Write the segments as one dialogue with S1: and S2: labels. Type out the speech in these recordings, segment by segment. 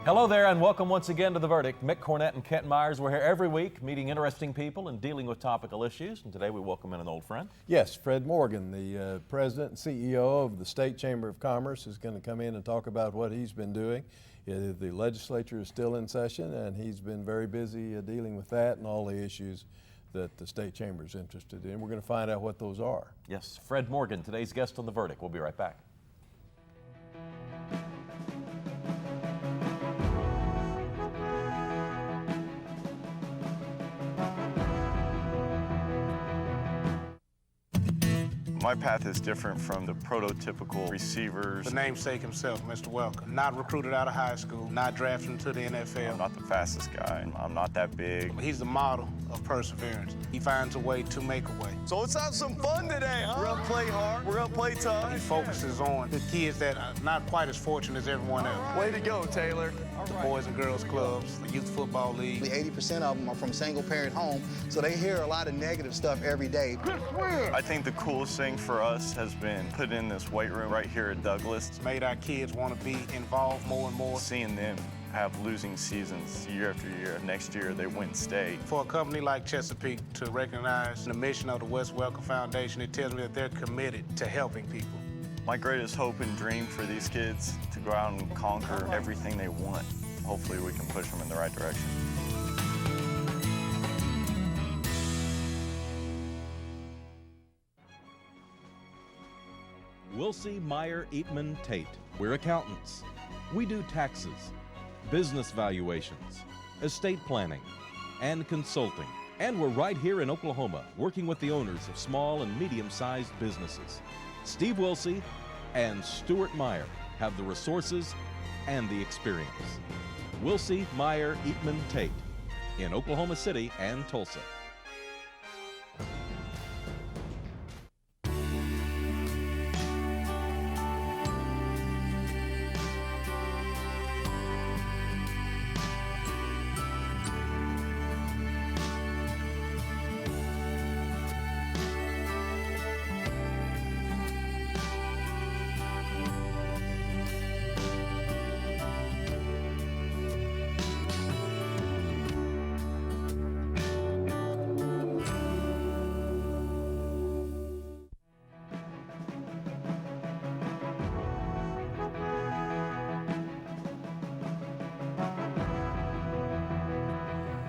S1: Hello there and welcome once again to The Verdict. Mick Cornett and Kent Myers. We're here every week meeting interesting people and dealing with topical issues. And today we welcome in an old friend.
S2: Yes, Fred Morgan, the President and CEO of the State Chamber of Commerce, is going to come in and talk about what he's been doing. The legislature is still in session and he's been very busy dealing with that and all the issues that the State Chamber is interested in. We're going to find out what those are.
S1: Yes, Fred Morgan, today's guest on The Verdict. We'll be right back.
S3: My path is different from the prototypical receivers.
S4: The namesake himself, Mr. Welcome. Not recruited out of high school, not drafted into the NFL.
S3: I'm not the fastest guy. I'm not that big.
S4: He's the model of perseverance. He finds a way to make a way.
S5: So let's have some fun today, huh? We're gonna play hard, we're gonna play tough.
S4: He focuses on the kids that are not quite as fortunate as everyone else.
S5: Way to go, Taylor.
S4: The Boys and Girls Clubs, the Youth Football League.
S6: 80% of them are from single-parent home, so they hear a lot of negative stuff every day.
S3: I think the coolest thing for us has been put in this weight room right here at Douglas.
S4: It's made our kids want to be involved more and more.
S3: Seeing them have losing seasons year after year. Next year, they win state.
S4: For a company like Chesapeake to recognize the mission of the West Welcome Foundation, it tells me that they're committed to helping people.
S3: My greatest hope and dream for these kids to go out and conquer everything they want. Hopefully we can push them in the right direction.
S7: Wilsey, Meyer, Eatman, Tate. We're accountants. We do taxes, business valuations, estate planning, and consulting. And we're right here in Oklahoma, working with the owners of small and medium-sized businesses. Steve Wilsey and Stuart Meyer have the resources and the experience. Wilsey, Meyer, Eatman, Tate in Oklahoma City and Tulsa.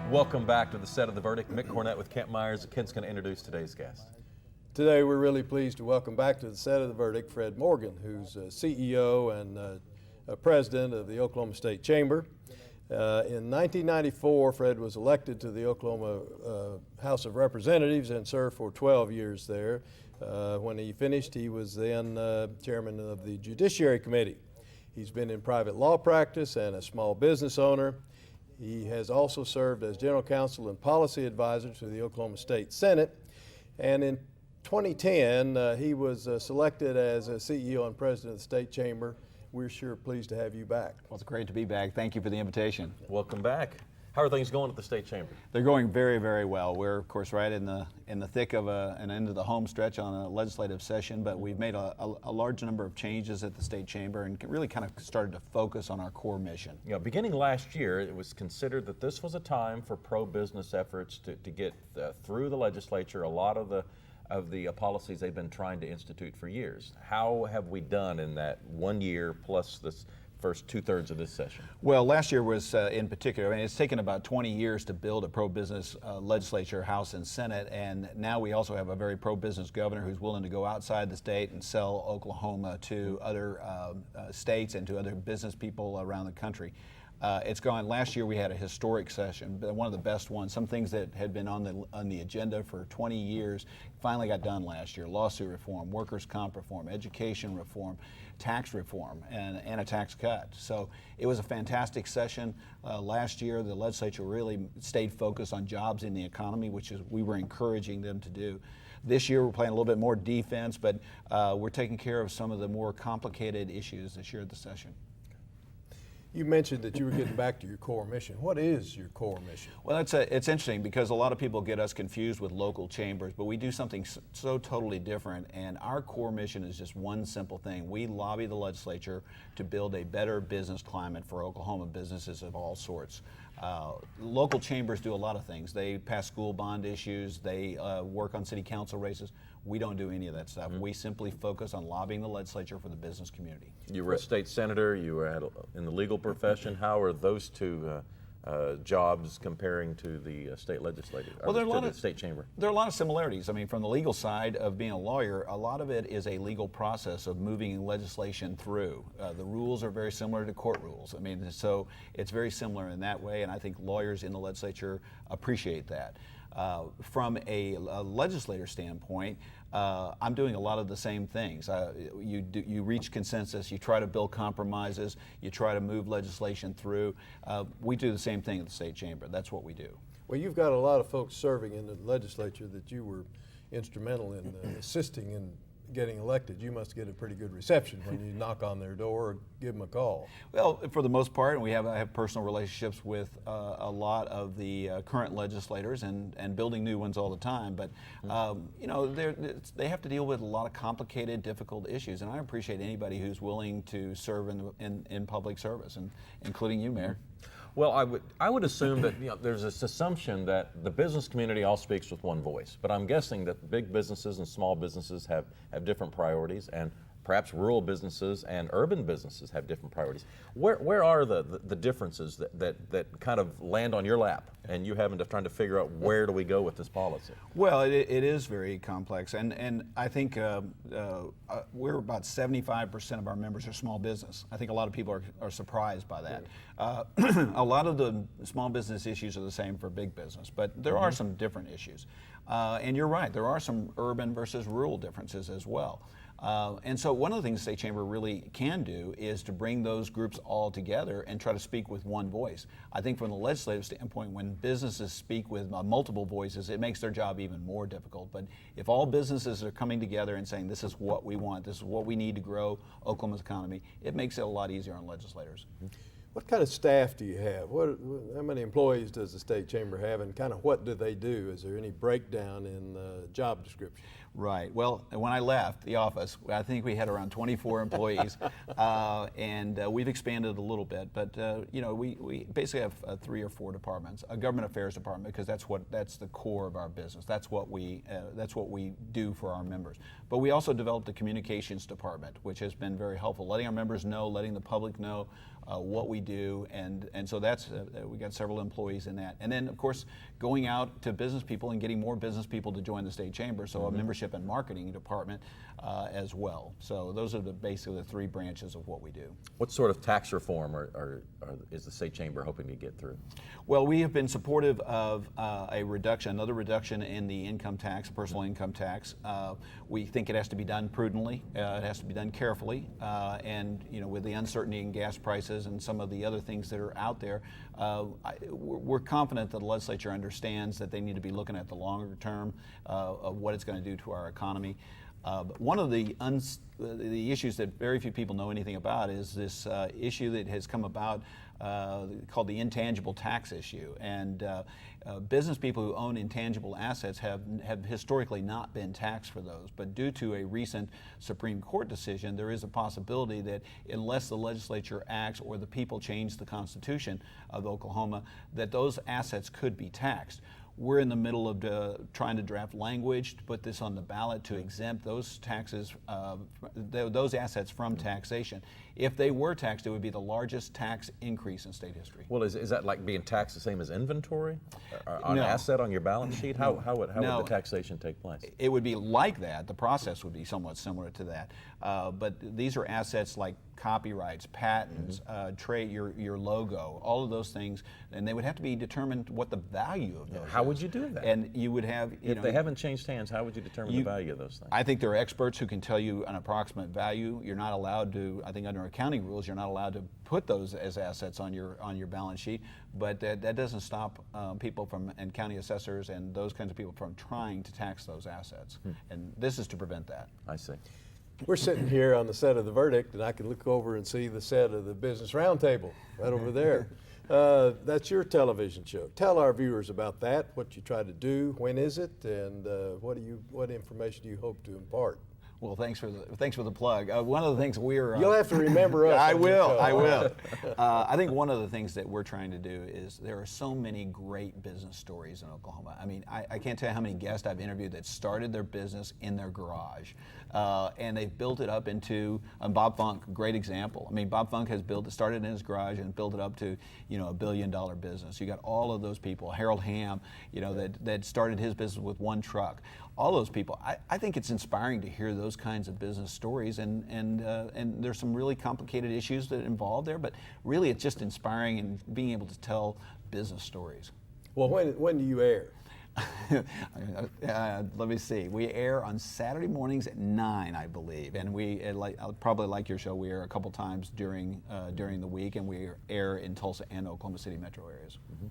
S1: Welcome back to the set of The Verdict. Mick Cornett with Kent Myers. Kent's going to introduce today's guest.
S2: Today we're really pleased to welcome back to the set of the Verdict Fred Morgan, who's CEO and President of the Oklahoma State Chamber. In 1994, Fred was elected to the Oklahoma House of Representatives and served for 12 years there. When he finished, he was then chairman of the Judiciary Committee. He's been in private law practice and a small business owner. He has also served as general counsel and policy advisor to the Oklahoma State Senate. And in 2010, he was selected as a CEO and president of the State Chamber. We're sure pleased to have you back.
S8: Well, it's great to be back. Thank you for the invitation.
S1: Welcome back. How are things going at the State Chamber?
S8: They're going very, very well. We're, of course, right in the thick of an end of the home stretch on a legislative session, but we've made a large number of changes at the State Chamber and really kind of started to focus on our core mission.
S1: You know, beginning last year, it was considered that this was a time for pro-business efforts to get through the legislature a lot of the policies they've been trying to institute for years. How have we done in that 1 year plus this first 2/3 of this session?
S8: Well, last year was in particular, I mean, it's taken about 20 years to build a pro-business legislature, House and Senate, and now we also have a very pro-business governor who's willing to go outside the state and sell Oklahoma to other states and to other business people around the country. It's gone. Last year we had a historic session, one of the best ones. Some things that had been on the agenda for 20 years finally got done last year. Lawsuit reform, workers' comp reform, education reform, tax reform, and a tax cut. So it was a fantastic session. Last year the legislature really stayed focused on jobs in the economy, which is we were encouraging them to do. This year we're playing a little bit more defense, but we're taking care of some of the more complicated issues this year at the session.
S2: You mentioned that you were getting back to your core mission. What is your core mission?
S8: Well, it's interesting because a lot of people get us confused with local chambers, but we do something so totally different, and our core mission is just one simple thing. We lobby the legislature to build a better business climate for Oklahoma businesses of all sorts. Local chambers do a lot of things. They pass school bond issues, they work on city council races. We don't do any of that stuff. We simply focus on lobbying the legislature for the business community.
S1: You were a state senator, you were in the legal profession. How are those two jobs comparing to the state legislature,
S8: well, there are a lot
S1: to
S8: of
S1: the state chamber?
S8: There are a lot of similarities. I mean, from the legal side of being a lawyer, a lot of it is a legal process of moving legislation through. The rules are very similar to court rules. I mean, so it's very similar in that way, and I think lawyers in the legislature appreciate that. From a legislator standpoint, I'm doing a lot of the same things. You reach consensus, you try to build compromises, you try to move legislation through. We do the same thing at the state chamber. That's what we do.
S2: Well, you've got a lot of folks serving in the legislature that you were instrumental in assisting in getting elected. You must get a pretty good reception when you knock on their door or give them a call.
S8: Well, for the most part, and I have personal relationships with a lot of the current legislators and building new ones all the time. But you know, they have to deal with a lot of complicated, difficult issues, and I appreciate anybody who's willing to serve in public service, and including you, Mayor.
S1: Well, I would assume that there's this assumption that the business community all speaks with one voice, but I'm guessing that big businesses and small businesses have different priorities, and perhaps rural businesses and urban businesses have different priorities. Where are the differences that kind of land on your lap, and you having to trying to figure out where do we go with this policy?
S8: Well, it is very complex, and I think we're about 75% of our members are small business. I think a lot of people are surprised by that. A lot of the small business issues are the same for big business, but there are some different issues. And you're right, there are some urban versus rural differences as well. And so one of the things the state chamber really can do is to bring those groups all together and try to speak with one voice. I think from the legislative standpoint, when businesses speak with multiple voices, it makes their job even more difficult. But if all businesses are coming together and saying, this is what we want, this is what we need to grow Oklahoma's economy, it makes it a lot easier on legislators.
S2: What kind of staff do you have? How many employees does the state chamber have, and kind of what do they do? Is there any breakdown in job description?
S8: Right. Well, when I left the office, I think we had around 24 employees, and we've expanded a little bit. But you know, we basically have 3 or 4 departments. A government affairs department, because that's the core of our business. That's what we do for our members. But we also developed a communications department, which has been very helpful, letting our members know, letting the public know what we do, and so that's we got several employees in that. And then, of course, going out to business people and getting more business people to join the state chamber. So a membership and marketing department as well. So those are basically the 3 branches of what we do.
S1: What sort of tax reform is the state chamber hoping to get through?
S8: Well, we have been supportive of another reduction in the income tax, personal income tax. We think it has to be done prudently. It has to be done carefully, and you know, with the uncertainty in gas prices and some of the other things that are out there, we're confident that the legislature understands that they need to be looking at the longer term of what it's going to do to our economy. But one of the issues that very few people know anything about is this issue that has come about called the intangible tax issue. And business people who own intangible assets have historically not been taxed for those. But due to a recent Supreme Court decision, there is a possibility that unless the legislature acts or the people change the Constitution of Oklahoma, that those assets could be taxed. We're in the middle of trying to draft language to put this on the ballot to exempt those taxes, those assets from taxation. If they were taxed, it would be the largest tax increase in state history.
S1: Well, is that like being taxed the same as inventory? An
S8: No.
S1: asset on your balance sheet? How would
S8: No.
S1: the taxation take place?
S8: It would be like that. The process would be somewhat similar to that. But these are assets like copyrights, patents, your logo, all of those things, and they would have to be determined what the value of those
S1: How
S8: is.
S1: would you do that?
S8: And you would have,
S1: If they haven't changed hands, how would you determine the value of those things?
S8: I think there are experts who can tell you an approximate value. You're not allowed to, I think under accounting rules, you're not allowed to put those as assets on your balance sheet, but that doesn't stop people from, and county assessors and those kinds of people from trying to tax those assets. And this is to prevent that.
S1: I see.
S2: We're sitting here on the set of The Verdict, and I can look over and see the set of the Business Roundtable right over there. That's your television show. Tell our viewers about that, what you try to do, when is it, and what information do you hope to impart?
S8: Well, thanks for the plug. One of the things we're
S2: You'll have to remember us.
S8: I will. I think one of the things that we're trying to do is there are so many great business stories in Oklahoma. I mean, I can't tell you how many guests I've interviewed that started their business in their garage, and they've built it up into. Bob Funk, great example. I mean, Bob Funk has started in his garage and built it up to $1 billion business. You got all of those people. Harold Hamm, that started his business with one truck. All those people. I think it's inspiring to hear those kinds of business stories, and there's some really complicated issues that involve there, but really it's just inspiring and being able to tell business stories.
S2: Well, when do you air?
S8: Let me see. We air on Saturday mornings at 9, I believe, and probably like your show. We air a couple times during the week, and we air in Tulsa and Oklahoma City metro areas.
S1: Mm-hmm.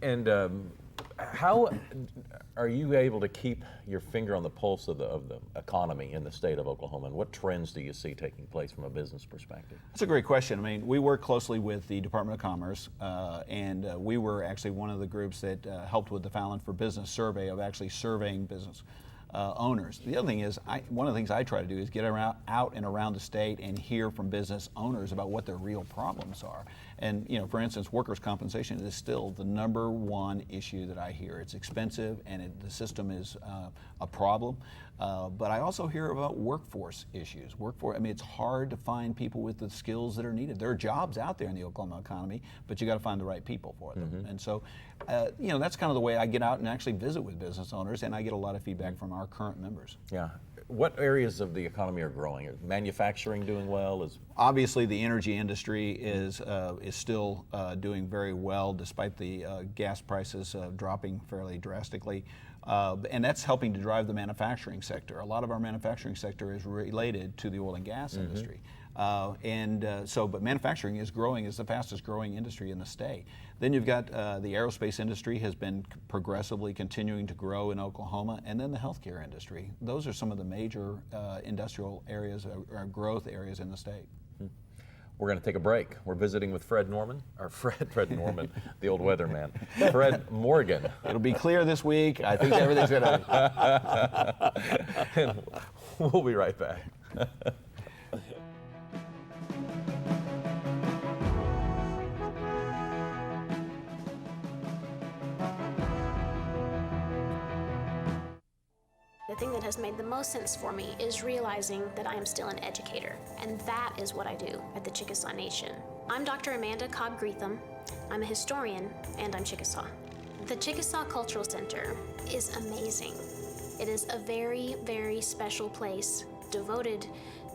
S1: And how are you able to keep your finger on the pulse of the economy in the state of Oklahoma, and what trends do you see taking place from a business perspective?
S8: That's a great question. I mean, we work closely with the Department of Commerce, and we were actually one of the groups that helped with the Fallon for Business survey of actually surveying business owners. The other thing is, one of the things I try to do is get out and around the state and hear from business owners about what their real problems are. And for instance, workers' compensation is still the #1 issue that I hear. It's expensive, and the system is a problem. But I also hear about workforce issues. I mean, it's hard to find people with the skills that are needed. There are jobs out there in the Oklahoma economy, but you got to find the right people for them. Mm-hmm. And so, that's kind of the way I get out and actually visit with business owners, and I get a lot of feedback from our current members.
S1: Yeah. What areas of the economy are growing? Is manufacturing doing well?
S8: Obviously, the energy industry is still doing very well, despite the gas prices dropping fairly drastically. And that's helping to drive the manufacturing sector. A lot of our manufacturing sector is related to the oil and gas industry. But manufacturing is growing, is the fastest growing industry in the state. Then you've got the aerospace industry has been progressively continuing to grow in Oklahoma, and then the healthcare industry. Those are some of the major industrial areas, or growth areas in the state.
S1: We're going to take a break. We're visiting with Fred Norman, the old weatherman. Fred Morgan.
S8: It'll be clear this week. I think everything's going to.
S1: We'll be right back.
S9: The thing that has made the most sense for me is realizing that I am still an educator, and that is what I do at the Chickasaw Nation. I'm Dr. Amanda Cobb-Greetham. I'm a historian, and I'm Chickasaw. The Chickasaw Cultural Center is amazing. It is a very, very special place devoted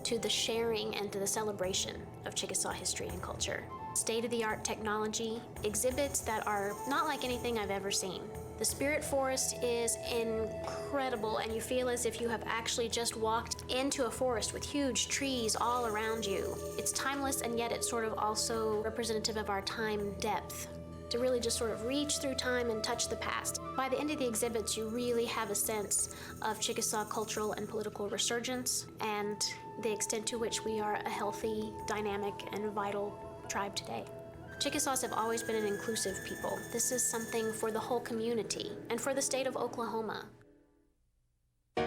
S9: to the sharing and to the celebration of Chickasaw history and culture. State-of-the-art technology, exhibits that are not like anything I've ever seen. The Spirit Forest is incredible, and you feel as if you have actually just walked into a forest with huge trees all around you. It's timeless, and yet it's sort of also representative of our time depth, to really just sort of reach through time and touch the past. By the end of the exhibits, you really have a sense of Chickasaw cultural and political resurgence, and the extent to which we are a healthy, dynamic, and vital tribe today. Chickasaws have always been an inclusive people. This is something for the whole community and for the state of Oklahoma.
S10: I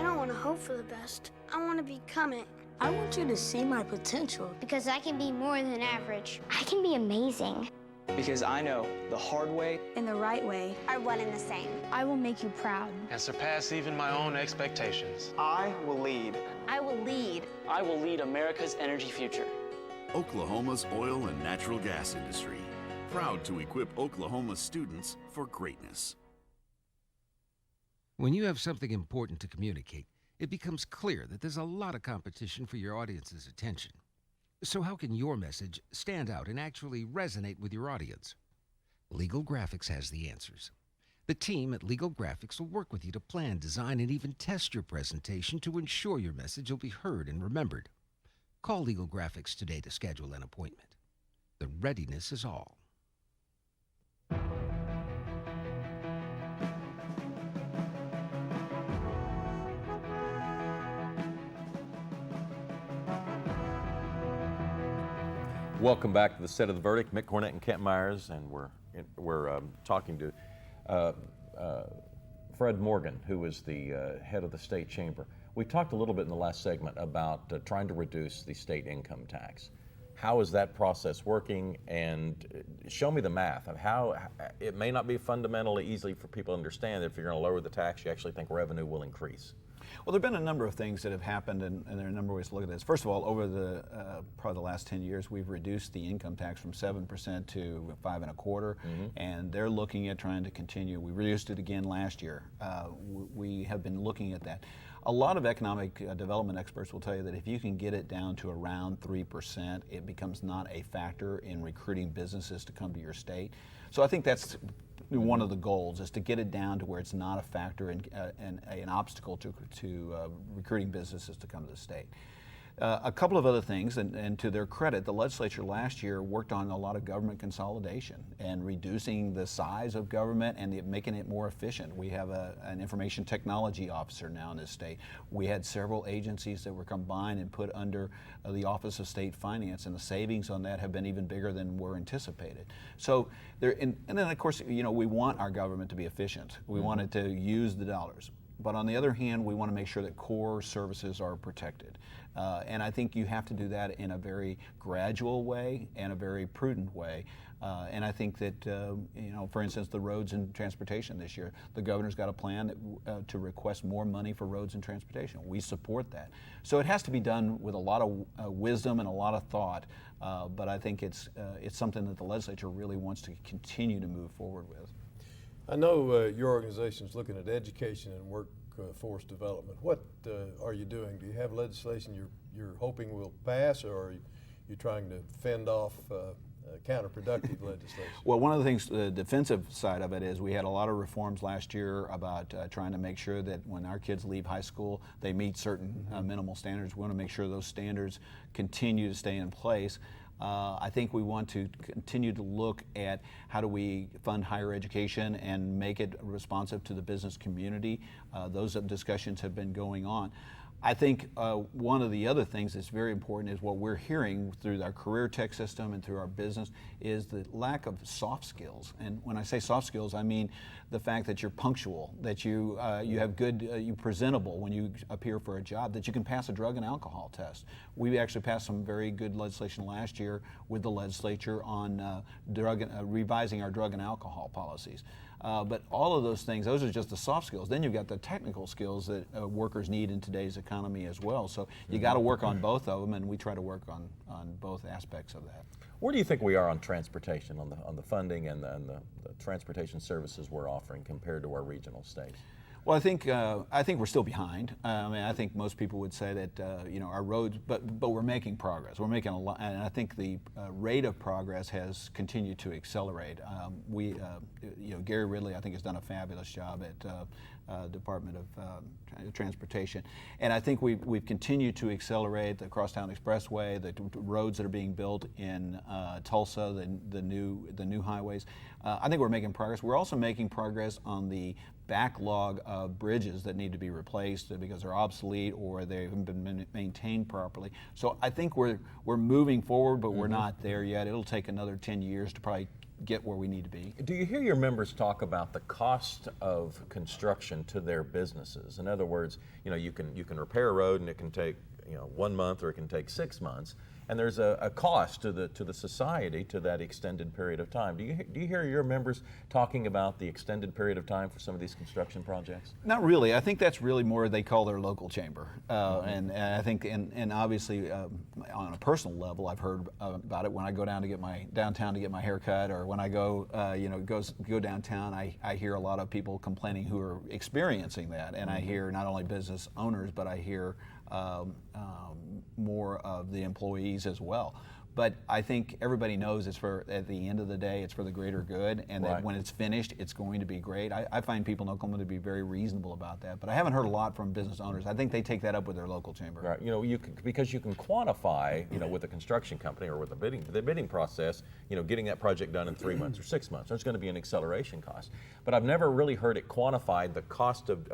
S10: don't want to hope for the best. I want to become it.
S11: I want you to see my potential.
S12: Because I can be more than average. I can be amazing.
S13: Because I know the hard way
S11: and the right way
S12: are one and the same.
S11: I will make you proud.
S14: And surpass even my own expectations.
S13: I will lead.
S12: I will lead.
S13: I will lead America's energy future.
S15: Oklahoma's oil and natural gas industry. Proud to equip Oklahoma students for greatness.
S16: When you have something important to communicate, it becomes clear that there's a lot of competition for your audience's attention. So how can your message stand out and actually resonate with your audience? Legal Graphics has the answers. The team at Legal Graphics will work with you to plan, design, and even test your presentation to ensure your message will be heard and remembered. Call Legal Graphics today to schedule an appointment. The readiness is all.
S1: Welcome back to the Set of the Verdict. Mick Cornett and Kent Myers, and we're talking to Fred Morgan, who is the head of the state chamber. We talked a little bit in the last segment about trying to reduce the state income tax. How is that process working? And show me the math of how it may not be fundamentally easy for people to understand that if you're going to lower the tax, you actually think revenue will increase.
S8: Well, there have been a number of things that have happened, and there are a number of ways to look at this. First of all, over the probably the last 10 years, we've reduced the income tax from 7% to 5.25%, and they're looking at trying to continue. We reduced it again last year. We have been looking at that. A lot of economic development experts will tell you that if you can get it down to around 3%, it becomes not a factor in recruiting businesses to come to your state. So I think that's one of the goals, is to get it down to where it's not a factor and an obstacle to recruiting businesses to come to the state. A couple of other things, and to their credit, the legislature last year worked on a lot of government consolidation and reducing the size of government and making it more efficient. We have an information technology officer now in this state. We had several agencies that were combined and put under the Office of State Finance, and the savings on that have been even bigger than were anticipated. So and then of course, we want our government to be efficient. We want it to use the dollars. But on the other hand, we want to make sure that core services are protected. And I think you have to do that in a very gradual way and a very prudent way. And I think that, for instance, the roads and transportation this year, the governor's got a plan to request more money for roads and transportation. We support that. So it has to be done with a lot of wisdom and a lot of thought. But I think it's something that the legislature really wants to continue to move forward with.
S2: I know your organization is looking at education and workforce development. What are you doing? Do you have legislation you're hoping will pass, or are you trying to fend off counterproductive legislation?
S8: Well, one of the things, the defensive side of it is we had a lot of reforms last year about trying to make sure that when our kids leave high school, they meet certain minimal standards. We want to make sure those standards continue to stay in place. I think we want to continue to look at how do we fund higher education and make it responsive to the business community. Those discussions have been going on. I think one of the other things that's very important is what we're hearing through our career tech system and through our business is the lack of soft skills. And when I say soft skills, I mean the fact that you're punctual, that you have good, you're presentable when you appear for a job, that you can pass a drug and alcohol test. We actually passed some very good legislation last year with the legislature on revising our drug and alcohol policies. But all of those things, those are just the soft skills. Then you've got the technical skills that workers need in today's economy as well. So you got to work on both of them, and we try to work on both aspects of that.
S1: Where do you think we are on transportation, on the funding and the transportation services we're offering compared to our regional states?
S8: Well, I think we're still behind. I think most people would say that our roads, but we're making progress. We're making a lot, and I think the rate of progress has continued to accelerate. Gary Ridley, I think, has done a fabulous job at Department of Transportation, and I think we've continued to accelerate the Crosstown Expressway, the roads that are being built in Tulsa, the new highways. I think we're making progress. We're also making progress on the backlog of bridges that need to be replaced because they're obsolete or they haven't been maintained properly. So I think we're moving forward, but we're not there yet. It'll take another 10 years to probably get where we need to be.
S1: Do you hear your members talk about the cost of construction to their businesses? In other words, you can repair a road and it can take 1 month or it can take 6 months. And there's a cost to the society to that extended period of time. Do you hear your members talking about the extended period of time for some of these construction projects?
S8: Not really. I think that's really more they call their local chamber, and I think and obviously on a personal level, I've heard about it when I go downtown to get my hair cut, or when I go go downtown. I hear a lot of people complaining who are experiencing that, and I hear not only business owners, but I hear more of the employees as well. But I think everybody knows at the end of the day, it's for the greater good, and that when it's finished, it's going to be great. I find people in Oklahoma to be very reasonable about that, but I haven't heard a lot from business owners. I think they take that up with their local chamber.
S1: Right. Because you can quantify, with a construction company or with the bidding process, getting that project done in 3 months or 6 months. There's going to be an acceleration cost. But I've never really heard it quantified, the cost of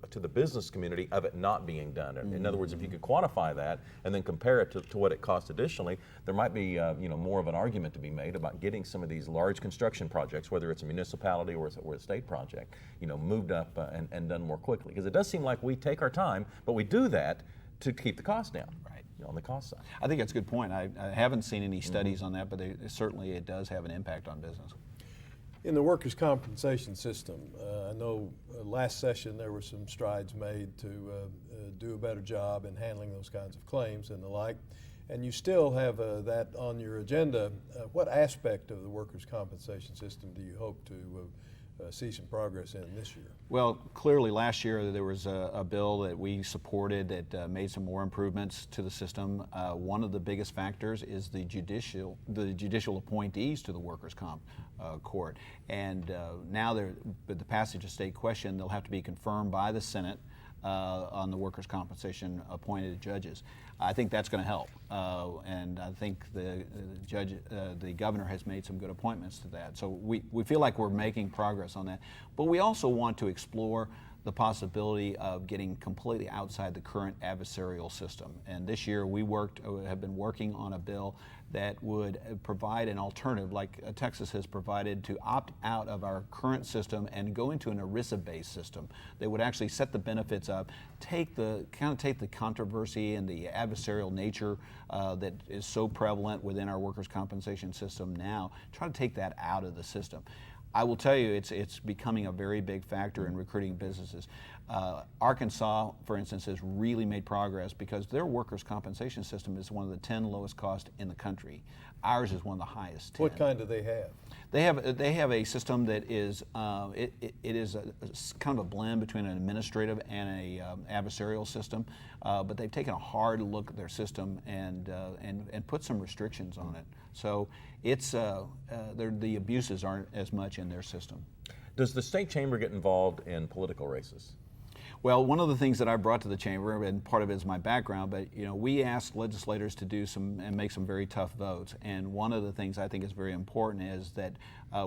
S1: to the business community of it not being done. In other words, if you could quantify that and then compare it to what it costs additionally, there might be more of an argument to be made about getting some of these large construction projects, whether it's a municipality or a state project, moved up and done more quickly. Because it does seem like we take our time, but we do that to keep the cost down. Right. On the cost side.
S8: I think that's a good point. I haven't seen any studies on that, but certainly it does have an impact on business.
S2: In the workers' compensation system, I know last session there were some strides made to do a better job in handling those kinds of claims and the like, and you still have that on your agenda. What aspect of the workers' compensation system do you hope to see some progress in this year?
S8: Well, clearly last year there was a bill that we supported that made some more improvements to the system. One of the biggest factors is the judicial appointees to the workers' comp court. And now with the passage of state question, they'll have to be confirmed by the Senate on the workers' compensation appointed judges. I think that's going to help, and I think the governor has made some good appointments to that. So we feel like we're making progress on that. But we also want to explore the possibility of getting completely outside the current adversarial system. And this year we have been working on a bill that would provide an alternative, like Texas has provided, to opt out of our current system and go into an ERISA-based system that would actually set the benefits up, take the controversy and the adversarial nature that is so prevalent within our workers' compensation system now, try to take that out of the system. I will tell you, it's becoming a very big factor in recruiting businesses. Arkansas, for instance, has really made progress because their workers' compensation system is one of the 10 lowest cost in the country. Ours is one of the highest 10.
S2: What kind do they have?
S8: They have a system that is it is kind of a blend between an administrative and a adversarial system, but they've taken a hard look at their system and put some restrictions on it. So it's the abuses aren't as much in their system.
S1: Does the state chamber get involved in political races?
S8: Well, one of the things that I brought to the chamber, and part of it is my background, but we ask legislators to do and make some very tough votes. And one of the things I think is very important is that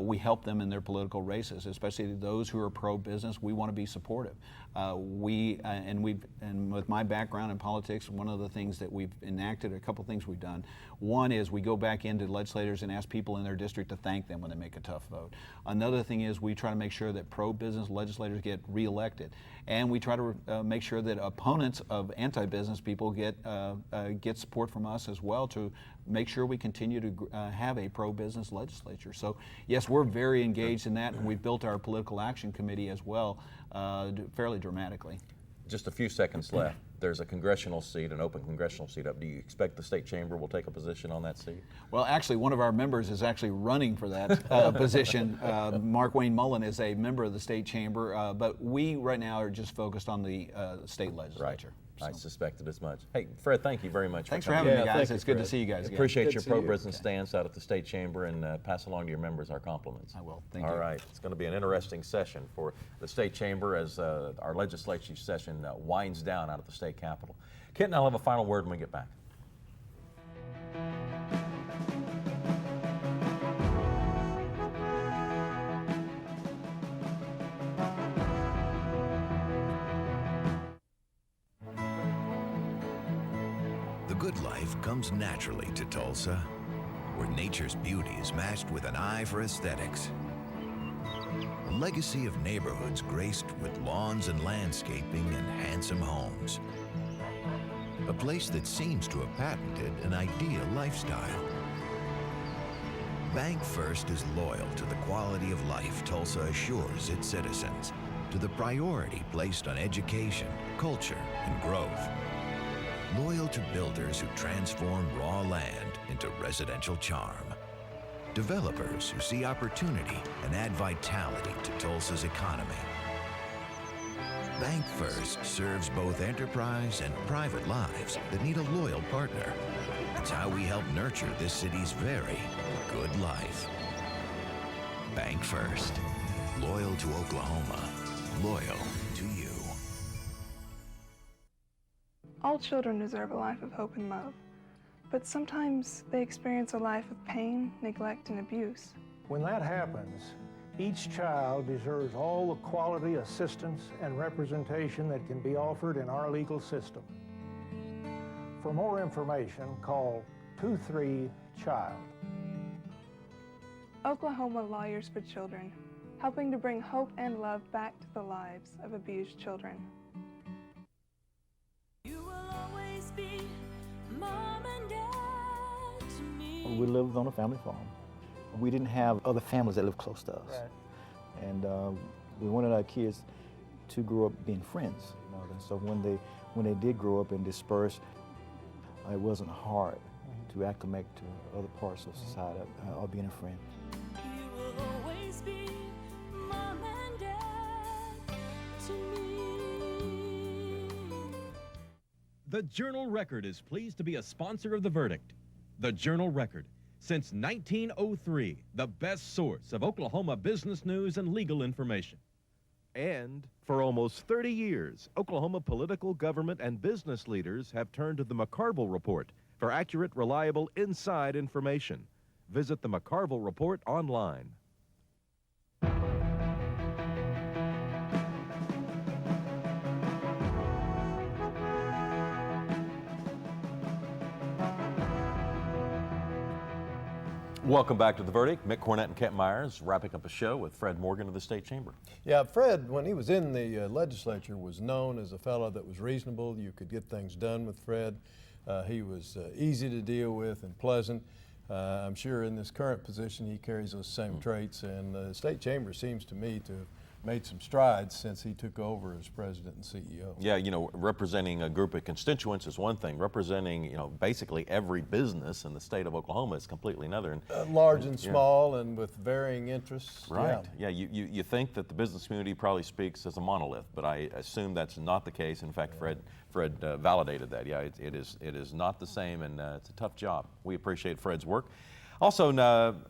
S8: we help them in their political races, especially those who are pro-business. We want to be supportive. And with my background in politics, one of the things that we've enacted, a couple things we've done. One is we go back into legislators and ask people in their district to thank them when they make a tough vote. Another thing is we try to make sure that pro-business legislators get reelected. And we try to make sure that opponents of anti-business people get support from us as well to make sure we continue to have a pro-business legislature. So yes, we're very engaged in that, and we've built our political action committee as well fairly dramatically.
S1: Just a few seconds left. There's a congressional seat, an open congressional seat up. Do you expect the state chamber will take a position on that seat?
S8: Well, actually, one of our members is actually running for that position. Mark Wayne Mullen is a member of the state chamber, but we right now are just focused on the state legislature.
S1: Right. I suspected as much. Hey, Fred, thank you very much.
S8: Thanks for having me, guys. It's good to see you guys again.
S1: Appreciate your pro-business stance out at the state chamber, and pass along to your members our compliments.
S8: I will. Thank you.
S1: All right. It's going to be an interesting session for the state chamber as our legislative session winds down out of the state capitol. Kent and I'll have a final word when we get back.
S17: The good life comes naturally to Tulsa, where nature's beauty is matched with an eye for aesthetics. A legacy of neighborhoods graced with lawns and landscaping and handsome homes. A place that seems to have patented an ideal lifestyle. Bank First is loyal to the quality of life Tulsa assures its citizens, to the priority placed on education, culture, and growth. Loyal to builders who transform raw land into residential charm. Developers who see opportunity and add vitality to Tulsa's economy. Bank First serves both enterprise and private lives that need a loyal partner. It's how we help nurture this city's very good life. Bank First. Loyal to Oklahoma. Loyal to you.
S18: All children deserve a life of hope and love, but sometimes they experience a life of pain, neglect, and abuse.
S19: When that happens, each child deserves all the quality assistance and representation that can be offered in our legal system. For more information, call 23 child.
S18: Oklahoma Lawyers for Children, helping to bring hope and love back to the lives of abused children.
S20: You will always be mom and dad to me.
S21: We lived on a family farm. We didn't have other families that lived close to us.
S19: Right.
S21: And we wanted our kids to grow up being friends. You know? And so when they did grow up and disperse, it wasn't hard to acclimate to other parts of society or being a friend.
S20: You will always be mom and dad to me.
S7: The Journal-Record is pleased to be a sponsor of The Verdict. The Journal-Record, since 1903, the best source of Oklahoma business news and legal information. And for almost 30 years, Oklahoma political, government, and business leaders have turned to the McCarville Report for accurate, reliable, inside information. Visit the McCarville Report online.
S1: Welcome back to The Verdict. Mick Cornett and Kent Myers wrapping up a show with Fred Morgan of the State Chamber.
S2: Yeah, Fred, when he was in the legislature, was known as a fellow that was reasonable. You could get things done with Fred. He was easy to deal with and pleasant. I'm sure in this current position he carries those same traits, and the State Chamber seems to me to have made some strides since he took over as president and CEO.
S1: Yeah, you know, representing a group of constituents is one thing. Representing, you know, basically every business in the state of Oklahoma is completely another. And
S2: large and small, and with varying interests.
S1: Right. Yeah, you think that the business community probably speaks as a monolith, but I assume that's not the case. In fact, Fred validated that. Yeah, it is not the same, and it's a tough job. We appreciate Fred's work. Also,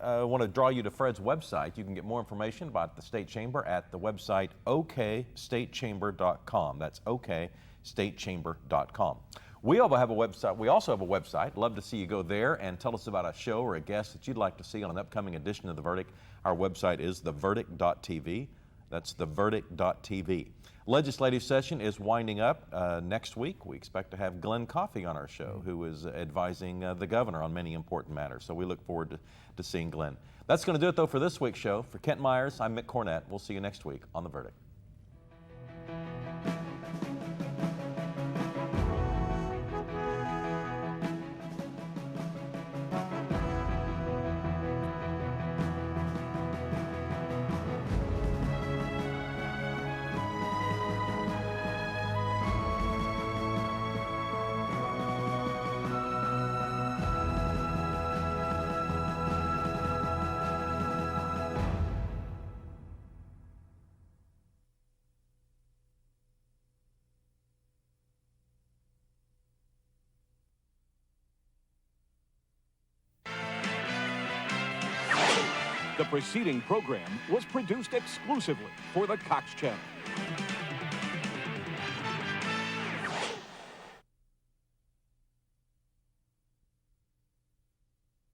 S1: I want to draw you to Fred's website. You can get more information about the State Chamber at the website okstatechamber.com. That's okstatechamber.com. We also have a website. Love to see you go there and tell us about a show or a guest that you'd like to see on an upcoming edition of The Verdict. Our website is theverdict.tv. That's theverdict.tv. Legislative session is winding up next week. We expect to have Glenn Coffey on our show, who is advising the governor on many important matters. So we look forward to seeing Glenn. That's going to do it, though, for this week's show. For Kent Myers, I'm Mick Cornett. We'll see you next week on The Verdict.
S22: The preceding program was produced exclusively for the Cox Channel.